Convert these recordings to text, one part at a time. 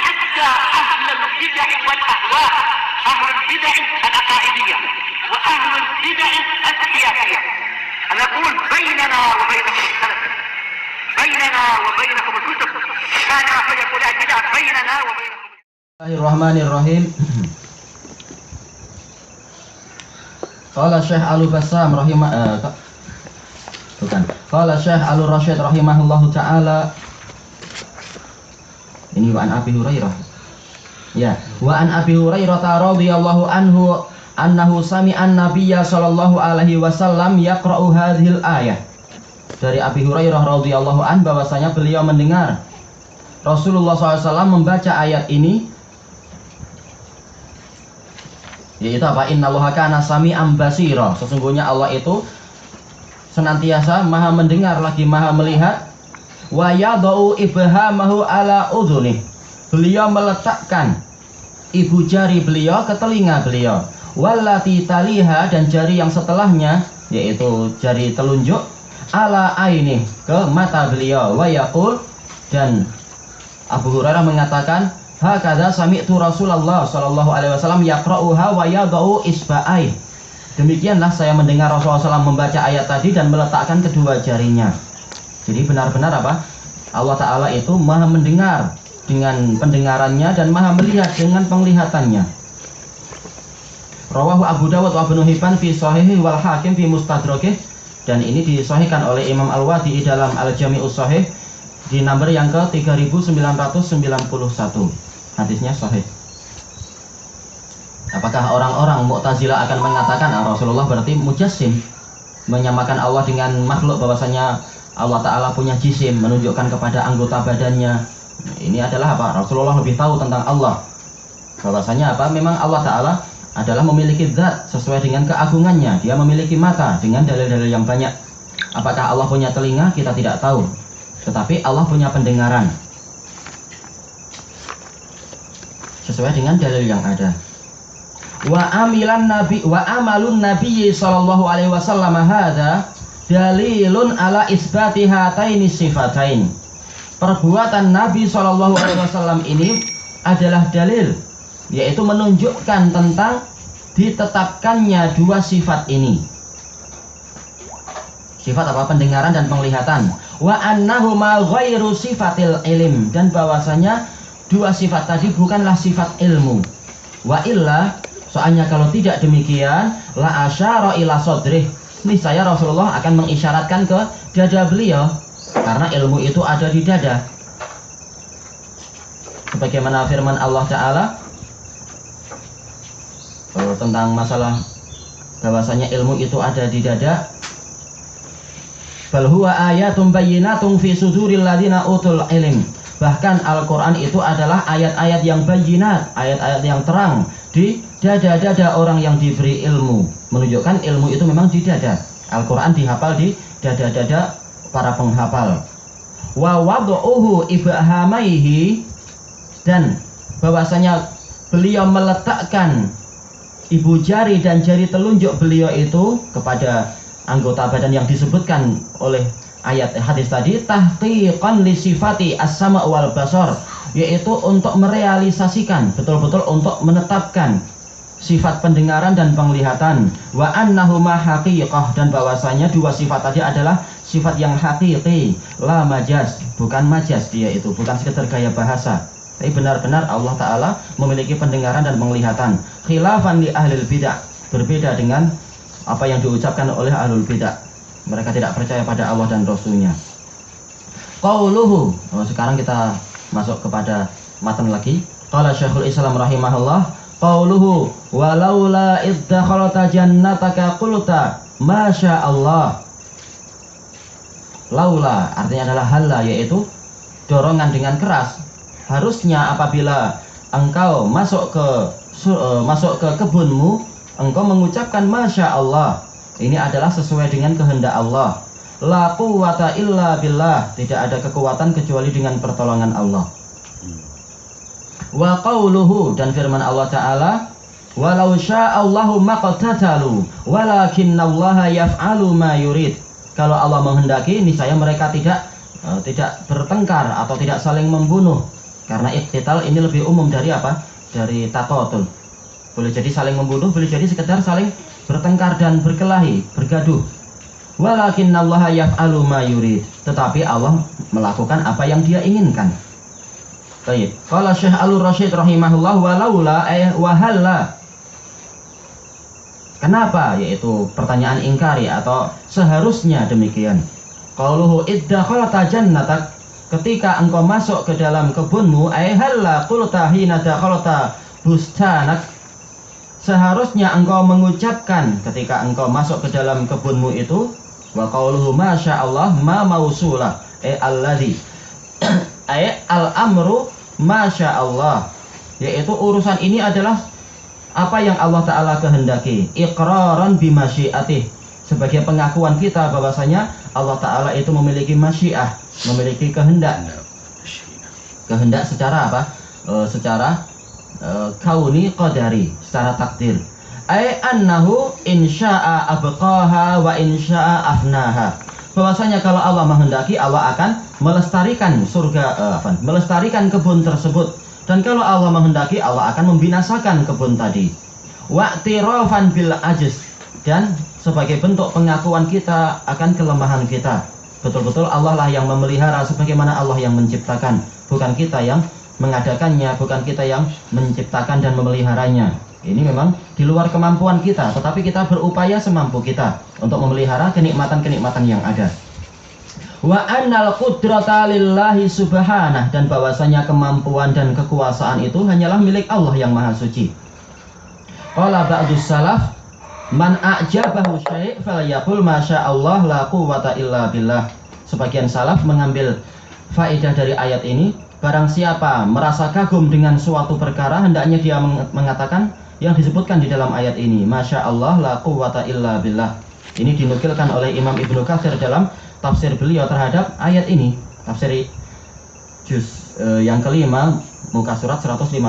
حتى أهل البدع والأهواء، أهل البدع العقائدية وأهل البدع السياسية. أنا أقول بيننا وبينكم السلف، بيننا وبينكم الكتب، كان فيقول البدع بيننا وبينكم. Bismillahirrahmanirrahim. Qala Syekh Al-Bassam Qala Syekh Al-Rasyid rahimahullahu taala. Ini wa an Abi Hurairah. Ya, wa an Abi Hurairah radhiyallahu anhu annahu sami'an nabiyya sallallahu alaihi wasallam yaqra'u hadhil ayah. Dari Abi Hurairah radhiyallahu an bahwasanya beliau mendengar Rasulullah SAW membaca ayat ini, yaitu apa? Innallaha kana sami'an basira. Sesungguhnya Allah itu senantiasa maha mendengar lagi maha melihat. Wa yadau ibhamahu ala udhunih. Beliau meletakkan ibu jari beliau ke telinga beliau. Wallati taliha, dan jari yang setelahnya yaitu jari telunjuk, ala aini, ke mata beliau. Wa yaqul, dan Abu Hurairah mengatakan, hakadha sami'tu Rasulullah sallallahu alaihi wasallam yaqra'uha wa yadau isba'ai. Demikianlah saya mendengar Rasulullah SAW membaca ayat tadi dan meletakkan kedua jarinya. Jadi benar-benar apa? Allah Ta'ala itu maha mendengar dengan pendengarannya dan maha melihat dengan penglihatannya. Rawahu Abu Dawud wa Ibnu Hibban fi Shahihi wal Hakim fi Mustadrakih. Dan ini disahihkan oleh Imam Al-Wadi'i dalam Al-Jami'us Shahih di nomor yang ke 3991. Hadisnya sahih. Apakah orang-orang Mu'tazilah akan mengatakan Rasulullah berarti mujassim, menyamakan Allah dengan makhluk, bahwasanya Allah Ta'ala punya jisim, menunjukkan kepada anggota badannya. Ini adalah apa? Rasulullah lebih tahu tentang Allah, bahwasanya apa? Memang Allah Ta'ala adalah memiliki zat sesuai dengan keagungannya. Dia memiliki mata dengan dalil-dalil yang banyak. Apakah Allah punya telinga? Kita tidak tahu. Tetapi Allah punya pendengaran sesuai dengan dalil yang ada. Wa amalun nabi sallallahu alaihi wasallam hadza dalilun ala isbati hataini sifatain. Perbuatan Nabi sallallahu alaihi wasallam ini adalah dalil, yaitu menunjukkan tentang ditetapkannya dua sifat ini. Sifat apa? Pendengaran dan penglihatan. Wa annahuma ghairu sifatil ilm, dan bahwasanya dua sifat tadi bukanlah sifat ilmu. Wa illa, soalnya kalau tidak demikian, la asyara ila sodrih, niscaya Rasulullah akan mengisyaratkan ke dada beliau, karena ilmu itu ada di dada. Sebagaimana firman Allah Ta'ala tentang masalah bahwasanya ilmu itu ada di dada. Bal huwa ayatun bayyinatun fi suduril ladina utul ilm. Bahkan Al-Quran itu adalah ayat-ayat yang bayyinat, ayat-ayat yang terang di dada-dada orang yang diberi ilmu. Menunjukkan ilmu itu memang di dada. Al-Quran dihafal di dada-dada para penghafal. Wa wadu'uhu ibhamaihi, dan bahwasanya beliau meletakkan ibu jari dan jari telunjuk beliau itu kepada anggota badan yang disebutkan oleh ayat hadis tadi, tahqiqan li sifati as-sama' wal basar, yaitu untuk merealisasikan, betul-betul untuk menetapkan sifat pendengaran dan penglihatan. Wa annahuma haqiqah, dan bahwasanya dua sifat tadi adalah sifat yang hakiki, la majaz, bukan majaz, dia itu bukan sekedar gaya bahasa, tapi benar-benar Allah Ta'ala memiliki pendengaran dan penglihatan. Khilafan li ahlil bid'ah, berbeda dengan apa yang diucapkan oleh ahlul bid'ah. Mereka tidak percaya pada Allah dan Rasulnya. Qauluhu, sekarang kita masuk kepada matan lagi. Qala Syekhul Islam rahimahullah, qauluhu walaula iddakhalta jannataka qulta masya Allah. Laula artinya adalah halla, yaitu dorongan dengan keras. Harusnya apabila engkau masuk ke kebunmu, engkau mengucapkan masya Allah. Ini adalah sesuai dengan kehendak Allah. La quwwata illa billah, tidak ada kekuatan kecuali dengan pertolongan Allah. Wa qauluhu, dan firman Allah Ta'ala, walau sya'allahu maqtatalu walakinnallaha yaf'alu ma yurid. Kalau Allah menghendaki, niscaya mereka tidak bertengkar atau tidak saling membunuh. Karena iqtital ini lebih umum dari apa? Dari taqatul. Boleh jadi saling membunuh, boleh jadi sekedar saling bertengkar dan berkelahi, bergaduh. Walakinnallaha yaf'alu ma yurid. Tetapi Allah melakukan apa yang Dia inginkan. Baik. Qala Syekh Al-Rasyid rahimahullah walaula wahalla. Kenapa? Yaitu pertanyaan ingkari atau seharusnya demikian. Qauluhu iddakhalta jannatak, ketika engkau masuk ke dalam kebunmu, halla qulta hina dakhalta bustanak, seharusnya engkau mengucapkan ketika engkau masuk ke dalam kebunmu itu, wa qauluhu masya Allah ma mausulah alladhi al-amru masya Allah, yaitu urusan ini adalah apa yang Allah Ta'ala kehendaki, iqraran bimasyiatih, sebagai pengakuan kita bahwasanya Allah Ta'ala itu memiliki masyiah, memiliki kehendak. Kehendak secara apa? Secara kauni qadari, secara takdir. Ai annahu insya'a abqaha wa insya'a afnaha. Bahwasanya kalau Allah menghendaki, Allah akan melestarikan melestarikan kebun tersebut. Dan kalau Allah menghendaki, Allah akan membinasakan kebun tadi. Wa'tirafan bil ajiz, dan sebagai bentuk pengakuan kita akan kelemahan kita. Betul-betul Allah lah yang memelihara sebagaimana Allah yang menciptakan, bukan kita yang mengadakannya, bukan kita yang menciptakan dan memeliharanya. Ini memang di luar kemampuan kita, tetapi kita berupaya semampu kita untuk memelihara kenikmatan-kenikmatan yang ada. Wa annal qudrata lillahi subhanah, dan bahwasanya kemampuan dan kekuasaan itu hanyalah milik Allah yang Maha Suci. Qala ba'dus salaf man a'jabahu syai' falyaqul masya Allah la quwwata illa billah. Sebagian salaf mengambil faedah dari ayat ini, barang siapa merasa kagum dengan suatu perkara, hendaknya dia mengatakan yang disebutkan di dalam ayat ini, masya Allah la quwwata illa billah. Ini dinukilkan oleh Imam Ibnu Katsir dalam tafsir beliau terhadap ayat ini, tafsir juz yang kelima, muka surat 158.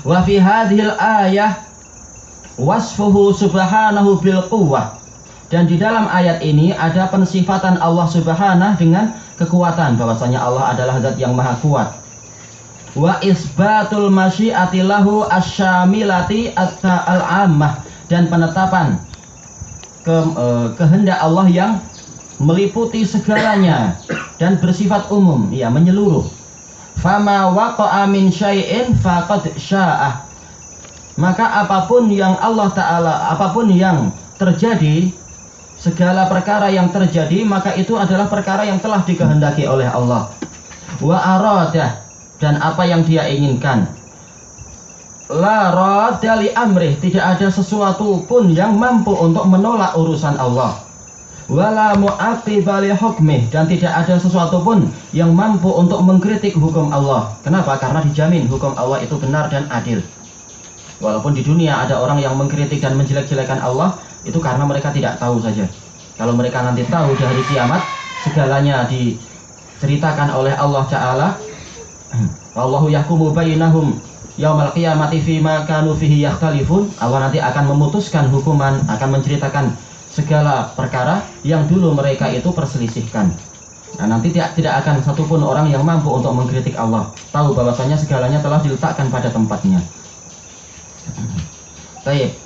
Wa fi hadhil ayah wasfuhu subhanahu bil quwwah, dan di dalam ayat ini ada pensifatan Allah Subhanahu dengan kekuatan, bahwasanya Allah adalah zat yang maha kuat. Wa isbatul masyiati lahu asyamilati al-ammah, dan penetapan kehendak Allah yang meliputi segalanya dan bersifat umum, ya, menyeluruh. Fama waqa'a min syai'in faqad sya'ah, maka apapun yang Allah Ta'ala, apapun yang terjadi, segala perkara yang terjadi, maka itu adalah perkara yang telah dikehendaki oleh Allah. Wa aradah, dan apa yang Dia inginkan. La radda li amrih, tidak ada sesuatu pun yang mampu untuk menolak urusan Allah. Wala mu'aqiba li hukmih, dan tidak ada sesuatu pun yang mampu untuk mengkritik hukum Allah. Kenapa? Karena dijamin hukum Allah itu benar dan adil. Walaupun di dunia ada orang yang mengkritik dan menjelek-jelekan Allah, itu karena mereka tidak tahu saja. Kalau mereka nanti tahu di hari kiamat segalanya diceritakan oleh Allah Ta'ala, wallahu yahkumu bainahum yaumal qiyamati fima kanu fihi yakhtalifun, Allah nanti akan memutuskan hukuman, akan menceritakan segala perkara yang dulu mereka itu perselisihkan. Nah, nanti tidak akan satupun orang yang mampu untuk mengkritik Allah, tahu bahwasanya segalanya telah diletakkan pada tempatnya. Baik.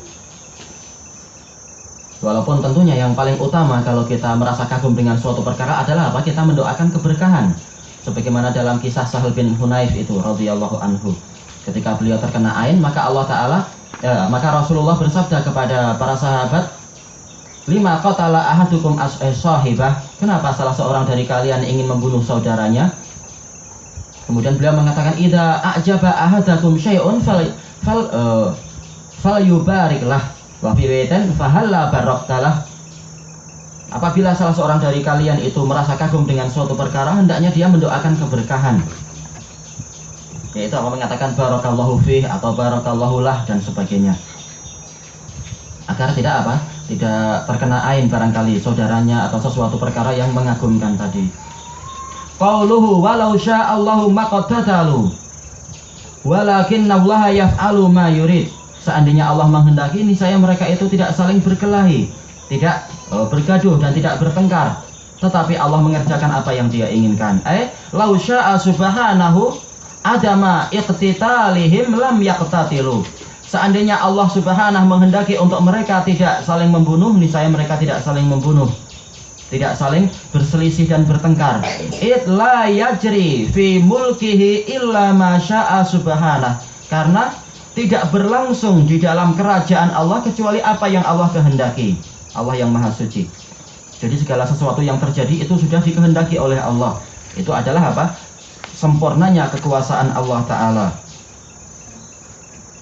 Walaupun tentunya yang paling utama kalau kita merasa kagum dengan suatu perkara adalah apa? Kita mendoakan keberkahan. Sebagaimana dalam kisah Sahal bin Hunayf itu radhiyallahu anhu. Ketika beliau terkena ain, maka Allah Ta'ala maka Rasulullah bersabda kepada para sahabat, lima qatala ahadukum sahibah, kenapa salah seorang dari kalian ingin membunuh saudaranya? Kemudian beliau mengatakan, idza a'jaba ahadakum syai'un fal yubariklah wa fi riwayatin fahalla baraktalah. Apabila salah seorang dari kalian itu merasa kagum dengan suatu perkara, hendaknya dia mendoakan keberkahan, yaitu Allah mengatakan barakallahu fih atau barakallahu lah dan sebagainya, agar tidak apa? Tidak terkena ain barangkali saudaranya atau sesuatu perkara yang mengagumkan tadi. Qauluhu walau sya'allahu maqtatalu walakinnallaha yaf'alu ma yurid. Seandainya Allah menghendaki, niscaya mereka itu tidak saling berkelahi, tidak bergaduh dan tidak bertengkar. tetapi Allah mengerjakan apa yang Dia inginkan. Lau syaa subhanahu adama iqtitalihim lam yaqtatilu. Seandainya Allah Subhanahu menghendaki untuk mereka tidak saling membunuh, niscaya mereka tidak saling membunuh, tidak saling berselisih dan bertengkar. It la yajri fi mulkihi illa ma syaa subhanahu. Karena tidak berlangsung di dalam kerajaan Allah kecuali apa yang Allah kehendaki. Allah yang Maha Suci. Jadi segala sesuatu yang terjadi itu sudah dikehendaki oleh Allah. Itu adalah apa? Sempurnanya kekuasaan Allah Ta'ala.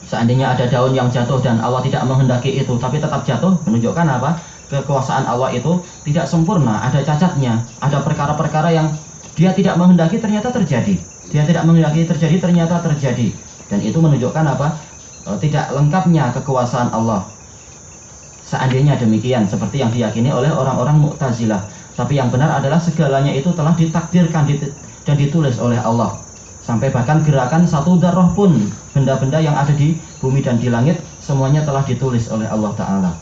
Seandainya ada daun yang jatuh dan Allah tidak menghendaki itu, tapi tetap jatuh, menunjukkan apa? Kekuasaan Allah itu tidak sempurna, ada cacatnya. Ada perkara-perkara yang Dia tidak menghendaki ternyata terjadi. Dia tidak menghendaki terjadi ternyata terjadi. Dan itu menunjukkan apa? Tidak lengkapnya kekuasaan Allah. Seandainya demikian, seperti yang diyakini oleh orang-orang Mu'tazilah. Tapi yang benar adalah segalanya itu telah ditakdirkan dan ditulis oleh Allah. Sampai bahkan gerakan satu darah pun, benda-benda yang ada di bumi dan di langit, semuanya telah ditulis oleh Allah Ta'ala.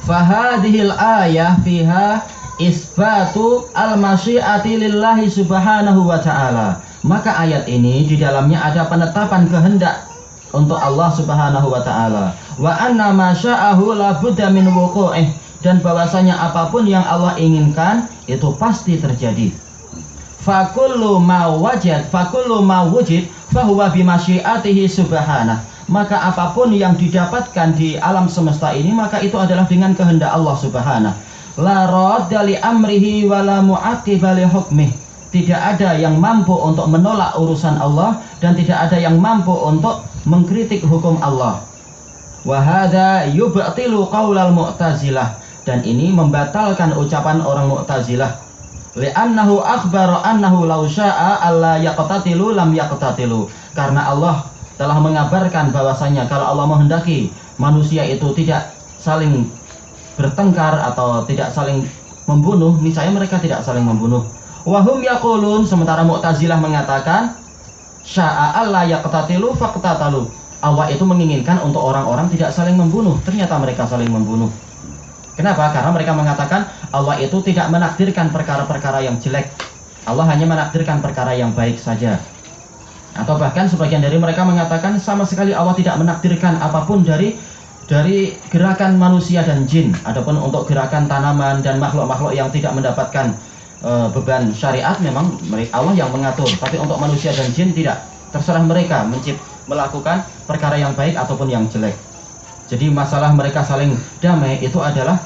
Fahadihil ayah fiha isbatu al-masyiati lillahi subhanahu wa ta'ala. Maka ayat ini di dalamnya ada penetapan kehendak untuk Allah Subhanahu wa Ta'ala. Wa anna ma sya'ahu la budda min wuqu'ih, dan bahwasanya apapun yang Allah inginkan itu pasti terjadi. Fa kullu ma wujid fa huwa bi masyiatihi subhanahu. Maka apapun yang didapatkan di alam semesta ini maka itu adalah dengan kehendak Allah Subhanahu. La radda li amrihi wa la mu'aqqiba li hukmihi. Tidak ada yang mampu untuk menolak urusan Allah dan tidak ada yang mampu untuk mengkritik hukum Allah. Wa hadza yubtilu qaulal Mu'tazilah, dan ini membatalkan ucapan orang Mu'tazilah. Li'annahu akhbara annahu law syaa alla yaqtatilu lam yaqtatilu. Karena Allah telah mengabarkan bahwasanya kalau Allah menghendaki manusia itu tidak saling bertengkar atau tidak saling membunuh, niscaya mereka tidak saling membunuh. Wahum yaqulun, sementara Mu'tazilah mengatakan syaa alla yaqtatilu faqtatalu. Allah itu menginginkan untuk orang-orang tidak saling membunuh, ternyata mereka saling membunuh. Kenapa? Karena mereka mengatakan Allah itu tidak menakdirkan perkara-perkara yang jelek. Allah hanya menakdirkan perkara yang baik saja. Atau bahkan sebagian dari mereka mengatakan sama sekali Allah tidak menakdirkan apapun dari gerakan manusia dan jin. Adapun untuk gerakan tanaman dan makhluk-makhluk yang tidak mendapatkan beban syariat, memang Allah yang mengatur. Tapi untuk manusia dan jin tidak, terserah mereka melakukan perkara yang baik ataupun yang jelek. Jadi masalah mereka saling damai itu adalah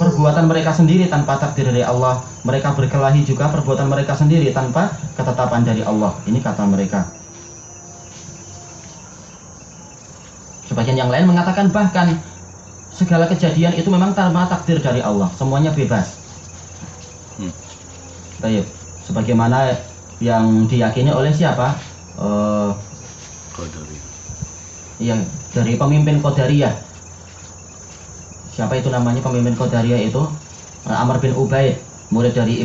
perbuatan mereka sendiri tanpa takdir dari Allah. Mereka berkelahi juga perbuatan mereka sendiri tanpa ketetapan dari Allah. Ini kata mereka. Sebagian yang lain mengatakan bahkan segala kejadian itu memang tanpa takdir dari Allah, semuanya bebas. Baik, sebagaimana yang diyakini oleh siapa? Yang dari pemimpin Qadariyah. Siapa itu namanya pemimpin Qadariyah itu? Amr bin Ubaid, murid dari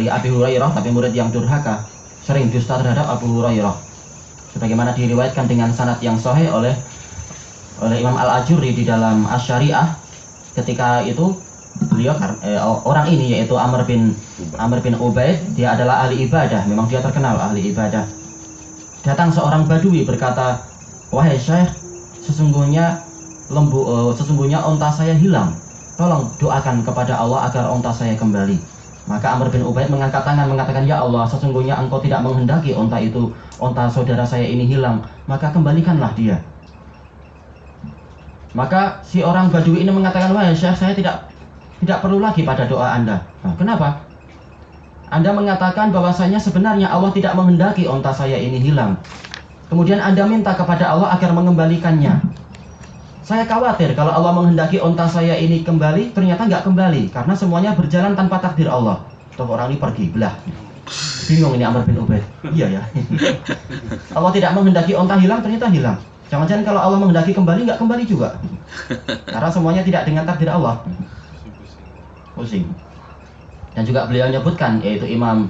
Abi Hurairah, tapi murid yang durhaka, sering dusta terhadap Abu Hurairah. Sebagaimana diriwayatkan dengan sanad yang sahih oleh Imam Al-Ajurri di dalam Asy-Syariah, ketika itu beliau orang ini yaitu Amr bin Ubaid, dia adalah ahli ibadah, memang dia terkenal ahli ibadah. Datang seorang badui berkata, "Wahai Syekh, sesungguhnya unta saya hilang. Tolong doakan kepada Allah agar unta saya kembali." Maka Amr bin Ubaid mengangkat tangan mengatakan, "Ya Allah, sesungguhnya Engkau tidak menghendaki unta saudara saya ini hilang, maka kembalikanlah dia." Maka si orang badui ini mengatakan, "Wahai Syekh, saya tidak perlu lagi pada doa Anda." Nah, kenapa? Anda mengatakan bahwasanya sebenarnya Allah tidak menghendaki unta saya ini hilang. Kemudian Anda minta kepada Allah agar mengembalikannya. Saya khawatir kalau Allah menghendaki unta saya ini kembali, ternyata nggak kembali. Karena semuanya berjalan tanpa takdir Allah. Tuh orang ini pergi, belah. Bingung ini Amr bin Ubaid. Iya ya. Allah tidak menghendaki unta hilang, ternyata hilang. Jangan-jangan kalau Allah menghendaki kembali, nggak kembali juga. Karena semuanya tidak dengan takdir Allah. Pusing. Dan juga beliau menyebutkan, yaitu Imam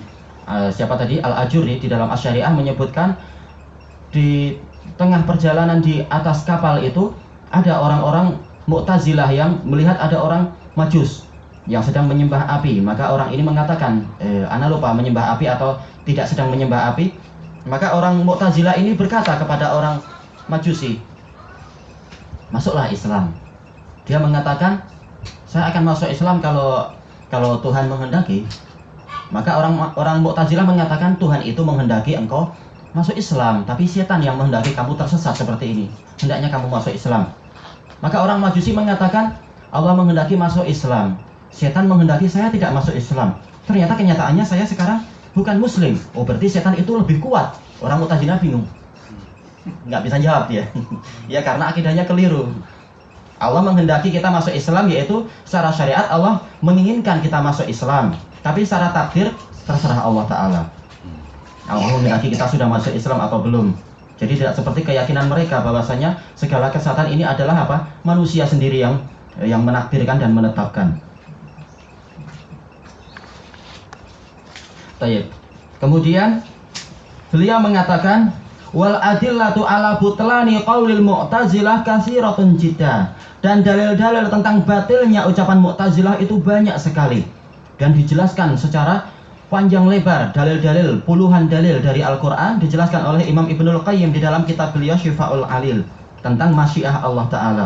siapa tadi, Al-Ajurri di dalam Asy-Syariah menyebutkan di tengah perjalanan di atas kapal itu ada orang-orang Mu'tazilah yang melihat ada orang Majus yang sedang menyembah api. Maka orang ini mengatakan, ana lupa menyembah api atau tidak sedang menyembah api. Maka orang Mu'tazilah ini berkata kepada orang Majusi, masuklah Islam. Dia mengatakan, saya akan masuk Islam kalau Tuhan menghendaki. Maka orang Mu'tazilah mengatakan, Tuhan itu menghendaki engkau masuk Islam, tapi setan yang menghendaki kamu tersesat seperti ini. Hendaknya kamu masuk Islam. Maka orang Majusi mengatakan, Allah menghendaki masuk Islam, setan menghendaki saya tidak masuk Islam. Ternyata kenyataannya saya sekarang bukan Muslim. Oh, berarti setan itu lebih kuat. Orang Mu'tazilah bingung, nggak bisa jawab dia. Ya karena akidahnya keliru. Allah menghendaki kita masuk Islam, yaitu secara syariat Allah menginginkan kita masuk Islam. Tapi secara takdir terserah Allah Ta'ala. Allah menghendaki kita sudah masuk Islam atau belum. Jadi tidak seperti keyakinan mereka bahwasanya segala kesatuan ini adalah apa? Manusia sendiri yang menakdirkan dan menetapkan. Baik. Kemudian beliau mengatakan, wal adillatu ala butlani qaulil Mu'tazilah katsiratun jiddan. Dan dalil-dalil tentang batilnya ucapan Mu'tazilah itu banyak sekali dan dijelaskan secara panjang lebar. Dalil-dalil, puluhan dalil dari Al-Quran dijelaskan oleh Imam Ibnul Qayyim di dalam kitab beliau Syifa'ul Alil tentang masyiah Allah Ta'ala.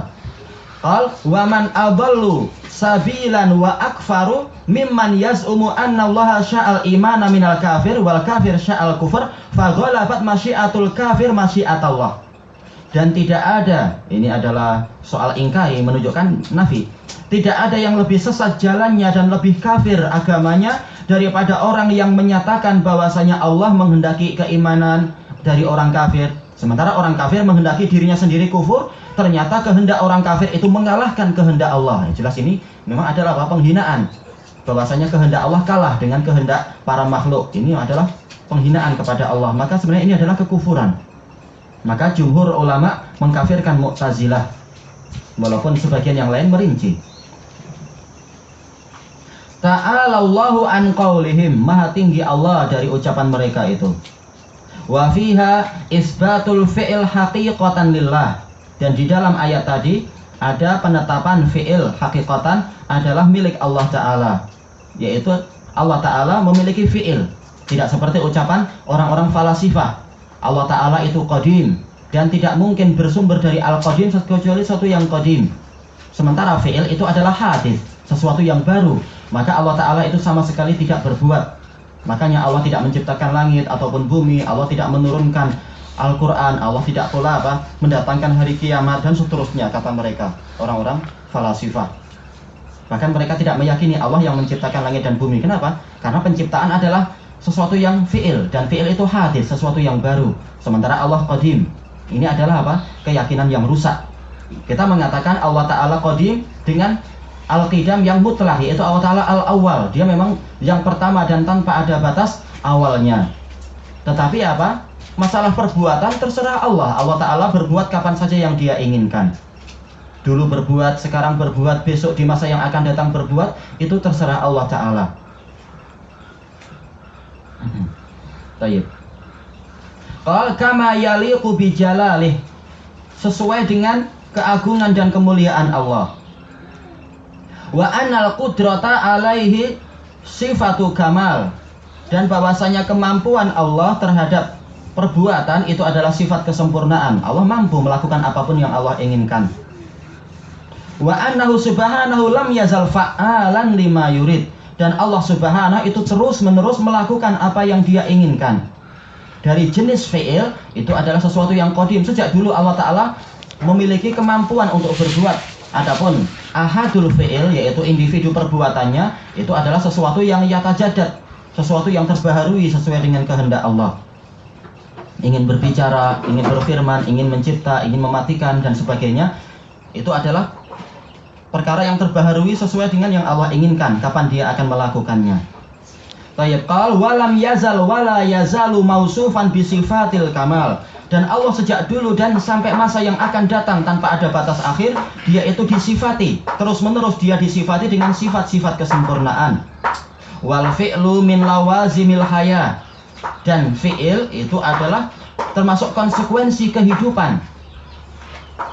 Qal wa man adallu sabilan wa akfaru mimman yaz'umu anna Allah sya'al imana minal kafir wal kafir sya'al kufur fa ghalabat masyiatul kafir masyiatullah. Dan tidak ada, ini adalah soal ingkari menunjukkan nafi. Tidak ada yang lebih sesat jalannya dan lebih kafir agamanya daripada orang yang menyatakan bahwasanya Allah menghendaki keimanan dari orang kafir, sementara orang kafir menghendaki dirinya sendiri kufur. Ternyata kehendak orang kafir itu mengalahkan kehendak Allah. Jelas ini memang adalah penghinaan. Bahwasanya kehendak Allah kalah dengan kehendak para makhluk. Ini adalah penghinaan kepada Allah. Maka sebenarnya ini adalah kekufuran. Maka jumhur ulama mengkafirkan Mu'tazilah, walaupun sebagian yang lain merinci. Ta'alallahu an qaulihim, maha tinggi Allah dari ucapan mereka itu. Wa fiha isbatul fi'il haqiqatan lillah. Dan di dalam ayat tadi ada penetapan fi'il hakikatan adalah milik Allah Ta'ala, yaitu Allah Ta'ala memiliki fi'il. Tidak seperti ucapan orang-orang falasifah, Allah Ta'ala itu qadim dan tidak mungkin bersumber dari al-qadim kecuali sesuatu yang qadim. Sementara fi'il itu adalah hadis, sesuatu yang baru. Maka Allah Ta'ala itu sama sekali tidak berbuat. Makanya Allah tidak menciptakan langit ataupun bumi, Allah tidak menurunkan Al-Quran, Allah tidak pula mendatangkan hari kiamat dan seterusnya, kata mereka, orang-orang falasifah. Bahkan mereka tidak meyakini Allah yang menciptakan langit dan bumi. Kenapa? Karena penciptaan adalah sesuatu yang fi'il, dan fi'il itu hadis, sesuatu yang baru. Sementara Allah qadim. Ini adalah keyakinan yang rusak. Kita mengatakan Allah Ta'ala qadim dengan al-qidam yang mutlak, yaitu Allah Ta'ala al-awwal. Dia memang yang pertama dan tanpa ada batas awalnya. Tetapi masalah perbuatan terserah Allah. Allah Ta'ala berbuat kapan saja yang dia inginkan. Dulu berbuat, sekarang berbuat, besok di masa yang akan datang berbuat, itu terserah Allah Ta'ala. Baik. Qal kama yaliqu bi jalalih, sesuai dengan keagungan dan kemuliaan Allah. Wa annal qudrata alaihi sifatu kamal, dan bahwasanya kemampuan Allah terhadap perbuatan itu adalah sifat kesempurnaan. Allah mampu melakukan apapun yang Allah inginkan. Wa annahu subhanahu lam yazal fa'alan lima yurid, dan Allah Subhanahu itu terus-menerus melakukan apa yang dia inginkan. Dari jenis fi'il itu adalah sesuatu yang qadim. Sejak dulu Allah Ta'ala memiliki kemampuan untuk berbuat. Adapun ahadul fi'il, yaitu individu perbuatannya, itu adalah sesuatu yang yatajaddad, sesuatu yang terbaharui sesuai dengan kehendak Allah. Ingin berbicara, ingin berfirman, ingin mencipta, ingin mematikan dan sebagainya, itu adalah perkara yang terbaharui sesuai dengan yang Allah inginkan, kapan dia akan melakukannya. Tayyib qal walam yazal wala yazalu mausufan bisifatil kamal, dan Allah sejak dulu dan sampai masa yang akan datang tanpa ada batas akhir, dia itu disifati, terus menerus dia disifati dengan sifat-sifat kesempurnaan. Wal fi'lu min lawazimil haya, dan fi'il itu adalah termasuk konsekuensi kehidupan,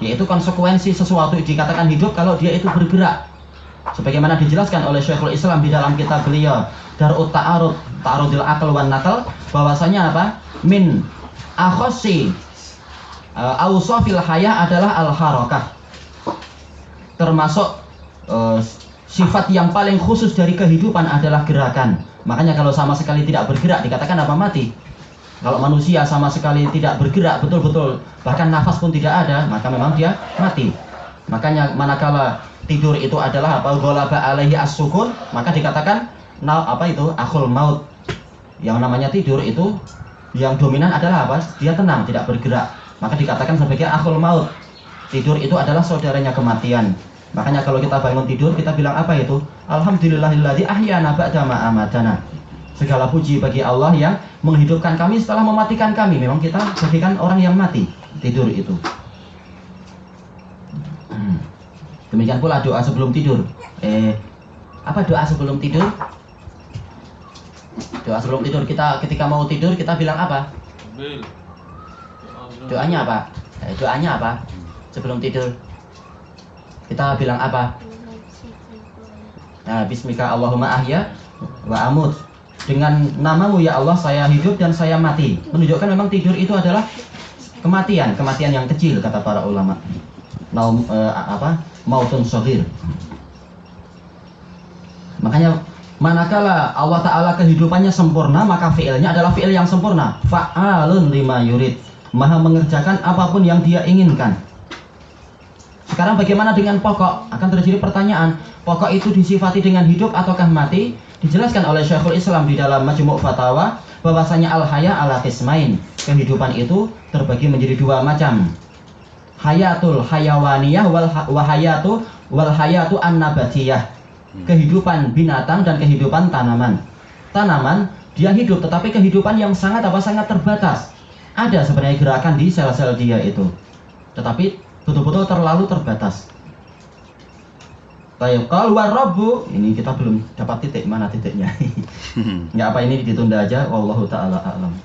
yaitu konsekuensi sesuatu dikatakan hidup kalau dia itu bergerak. Sebagaimana dijelaskan oleh Syekhul Islam di dalam kitab beliau Darut Ta'arud, Ta'arudil Aql wan Naql, bahwasanya apa? Min akhossi awsafil haya adalah al-harakah. Termasuk sifat yang paling khusus dari kehidupan adalah gerakan. Makanya kalau sama sekali tidak bergerak dikatakan apa? Mati. Kalau manusia sama sekali tidak bergerak betul-betul, bahkan nafas pun tidak ada, maka memang dia mati. Makanya manakala tidur itu adalah apa? Ghalaba alaihi as-sukun, maka dikatakan akhul maut. Yang namanya tidur itu yang dominan adalah apa? Dia tenang, tidak bergerak. Maka dikatakan sebagai akhul maut. Tidur itu adalah saudaranya kematian. Makanya kalau kita bangun tidur kita bilang apa itu? Alhamdulillahilladzi ahyana ba'da ma amatana. Segala puji bagi Allah yang menghidupkan kami setelah mematikan kami. Memang kita bagikan orang yang mati tidur itu. Demikian pula doa sebelum tidur. Apa doa sebelum tidur? Doa sebelum tidur kita ketika mau tidur kita bilang apa? Doanya apa? Doanya apa? Sebelum tidur kita bilang apa? Nah, Bismika Allahumma ahya wa amut. Dengan namamu ya Allah saya hidup dan saya mati. Menunjukkan memang tidur itu adalah kematian yang kecil kata para ulama. Mautun shaghir. Makanya manakala Allah Ta'ala kehidupannya sempurna, maka fi'ilnya adalah fi'il yang sempurna. Fa'alun lima yurid. Maha mengerjakan apapun yang dia inginkan. Sekarang bagaimana dengan pokok? Akan terjadi pertanyaan, pokok itu disifati dengan hidup ataukah mati? Dijelaskan oleh Syekhul Islam di dalam Majmu' Fatawa bahwasanya al-haya ala qismain. Kehidupan itu terbagi menjadi dua macam. Hayatul hayawaniyah wal hayatu an-nabatiyah. Kehidupan binatang dan kehidupan tanaman. Tanaman dia hidup tetapi kehidupan yang sangat terbatas. Ada sebenarnya gerakan di sel-sel dia itu. Tetapi betul-betul terlalu terbatas. Baik, kalau warabbu ini kita belum dapat titik, mana titiknya? Ya apa ini ditunda aja, wallahu taala a'lam.